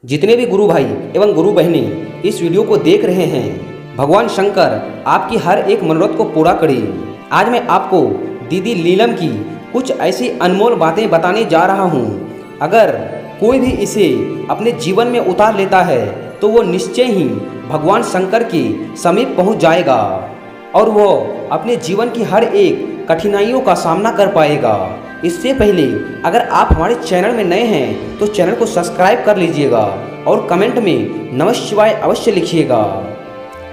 जितने भी गुरु भाई एवं गुरु बहनें इस वीडियो को देख रहे हैं, भगवान शंकर आपकी हर एक मनोरथ को पूरा करे। आज मैं आपको दीदी नीलम की कुछ ऐसी अनमोल बातें बताने जा रहा हूँ। अगर कोई भी इसे अपने जीवन में उतार लेता है तो वो निश्चय ही भगवान शंकर के समीप पहुँच जाएगा और वो अपने जीवन की हर एक कठिनाइयों का सामना कर पाएगा। इससे पहले अगर आप हमारे चैनल में नए हैं तो चैनल को सब्सक्राइब कर लीजिएगा और कमेंट में नमः शिवाय अवश्य लिखिएगा।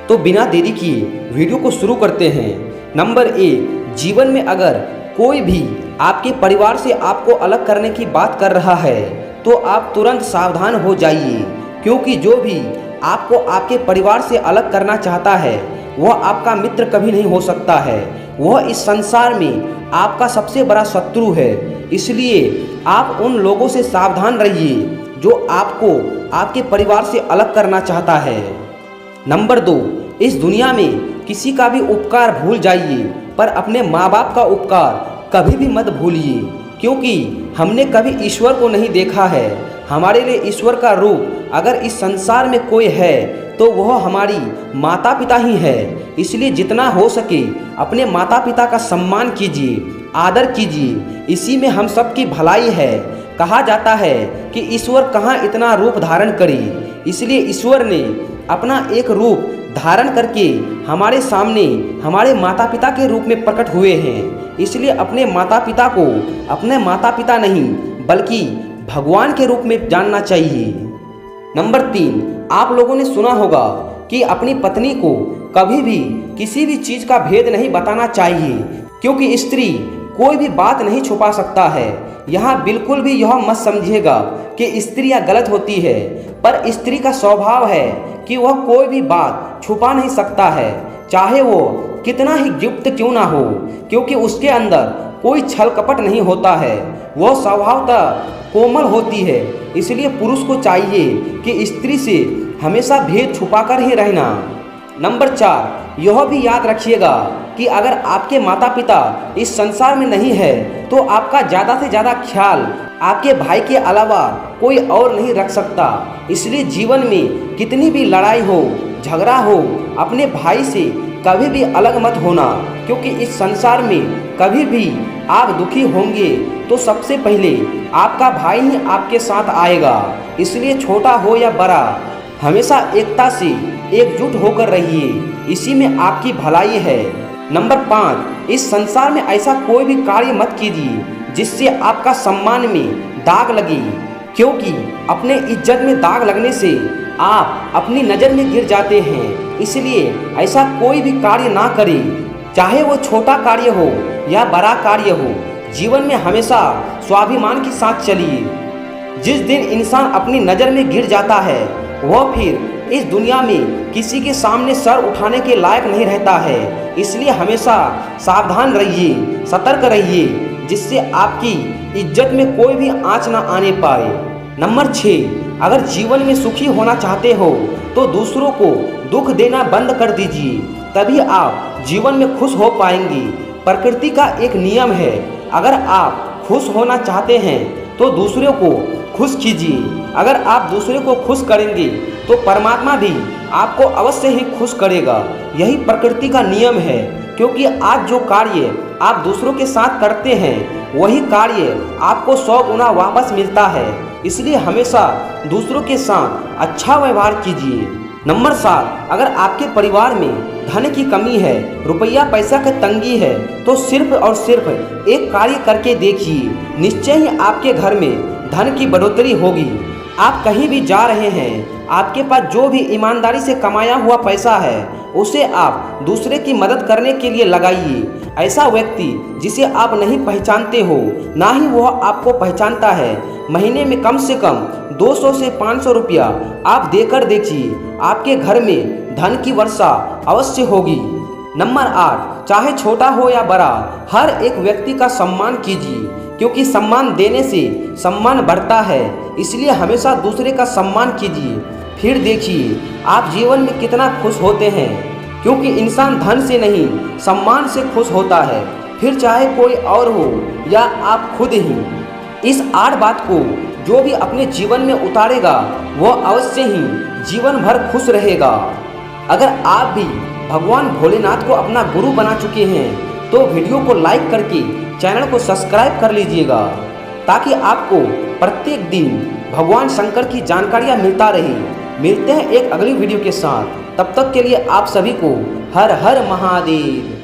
तो बिना देरी किए वीडियो को शुरू करते हैं। नंबर 1, जीवन में अगर कोई भी आपके परिवार से आपको अलग करने की बात कर रहा है तो आप तुरंत सावधान हो जाइए, क्योंकि जो भी आपको आपके परिवार से अलग करना चाहता है वह आपका मित्र कभी नहीं हो सकता है। वह इस संसार में आपका सबसे बड़ा शत्रु है। इसलिए आप उन लोगों से सावधान रहिए जो आपको आपके परिवार से अलग करना चाहता है। नंबर 2, इस दुनिया में किसी का भी उपकार भूल जाइए, पर अपने माँ बाप का उपकार कभी भी मत भूलिए, क्योंकि हमने कभी ईश्वर को नहीं देखा है। हमारे लिए ईश्वर का रूप अगर इस संसार में कोई है तो वह हमारी माता पिता ही है। इसलिए जितना हो सके अपने माता पिता का सम्मान कीजिए, आदर कीजिए, इसी में हम सब की भलाई है। कहा जाता है कि ईश्वर कहाँ इतना रूप धारण करे, इसलिए ईश्वर ने अपना एक रूप धारण करके हमारे सामने हमारे माता पिता के रूप में प्रकट हुए हैं। इसलिए अपने माता पिता को अपने माता पिता नहीं बल्कि भगवान के रूप में जानना चाहिए। नंबर 3, आप लोगों ने सुना होगा कि अपनी पत्नी को कभी भी किसी भी चीज़ का भेद नहीं बताना चाहिए, क्योंकि स्त्री कोई भी बात नहीं छुपा सकता है। यहाँ बिल्कुल भी यह मत समझिएगा कि स्त्रियाँ गलत होती है, पर स्त्री का स्वभाव है कि वह कोई भी बात छुपा नहीं सकता है, चाहे वो कितना ही गुप्त क्यों ना हो, क्योंकि उसके अंदर कोई छल कपट नहीं होता है। वह स्वभावतः कोमल होती है। इसलिए पुरुष को चाहिए कि स्त्री से हमेशा भेद छुपाकर ही रहना। नंबर 4, यह भी याद रखिएगा कि अगर आपके माता पिता इस संसार में नहीं है तो आपका ज़्यादा से ज़्यादा ख्याल आपके भाई के अलावा कोई और नहीं रख सकता। इसलिए जीवन में कितनी भी लड़ाई हो, झगड़ा हो, अपने भाई से कभी भी अलग मत होना, क्योंकि इस संसार में कभी भी आप दुखी होंगे तो सबसे पहले आपका भाई ही आपके साथ आएगा। इसलिए छोटा हो या बड़ा, हमेशा एकता से एकजुट होकर रहिए, इसी में आपकी भलाई है। नंबर 5, इस संसार में ऐसा कोई भी कार्य मत कीजिए जिससे आपका सम्मान में दाग लगे, क्योंकि अपने इज्जत में दाग लगने से आप अपनी नज़र में गिर जाते हैं। इसलिए ऐसा कोई भी कार्य ना करें, चाहे वो छोटा कार्य हो या बड़ा कार्य हो। जीवन में हमेशा स्वाभिमान के साथ चलिए। जिस दिन इंसान अपनी नज़र में गिर जाता है वह फिर इस दुनिया में किसी के सामने सर उठाने के लायक नहीं रहता है। इसलिए हमेशा सावधान रहिए, सतर्क रहिए, जिससे आपकी इज्जत में कोई भी आँच ना आने पाए। नंबर 6, अगर जीवन में सुखी होना चाहते हो तो दूसरों को दुख देना बंद कर दीजिए, तभी आप जीवन में खुश हो पाएंगे। प्रकृति का एक नियम है, अगर आप खुश होना चाहते हैं तो दूसरों को खुश कीजिए। अगर आप दूसरे को खुश करेंगे तो परमात्मा भी आपको अवश्य ही खुश करेगा। यही प्रकृति का नियम है, क्योंकि आज जो कार्य आप दूसरों के साथ करते हैं वही कार्य आपको 100 गुना वापस मिलता है। इसलिए हमेशा दूसरों के साथ अच्छा व्यवहार कीजिए। नंबर 7, अगर आपके परिवार में धन की कमी है, रुपया पैसा की तंगी है, तो सिर्फ और सिर्फ एक कार्य करके देखिए, निश्चय ही आपके घर में धन की बढ़ोतरी होगी। आप कहीं भी जा रहे हैं, आपके पास जो भी ईमानदारी से कमाया हुआ पैसा है उसे आप दूसरे की मदद करने के लिए लगाइए। ऐसा व्यक्ति जिसे आप नहीं पहचानते हो, ना ही वह आपको पहचानता है, महीने में कम से कम 200 से 500 रुपया आप देकर देखिए, आपके घर में धन की वर्षा अवश्य होगी। नंबर 8, चाहे छोटा हो या बड़ा, हर एक व्यक्ति का सम्मान कीजिए, क्योंकि सम्मान देने से सम्मान बढ़ता है। इसलिए हमेशा दूसरे का सम्मान कीजिए, फिर देखिए आप जीवन में कितना खुश होते हैं, क्योंकि इंसान धन से नहीं सम्मान से खुश होता है, फिर चाहे कोई और हो या आप खुद ही। इस 8 बात को जो भी अपने जीवन में उतारेगा वह अवश्य ही जीवन भर खुश रहेगा। अगर आप भी भगवान भोलेनाथ को अपना गुरु बना चुके हैं तो वीडियो को लाइक करके चैनल को सब्सक्राइब कर लीजिएगा, ताकि आपको प्रत्येक दिन भगवान शंकर की जानकारियाँ मिलता रहे। मिलते हैं एक अगली वीडियो के साथ, तब तक के लिए आप सभी को हर हर महादेव।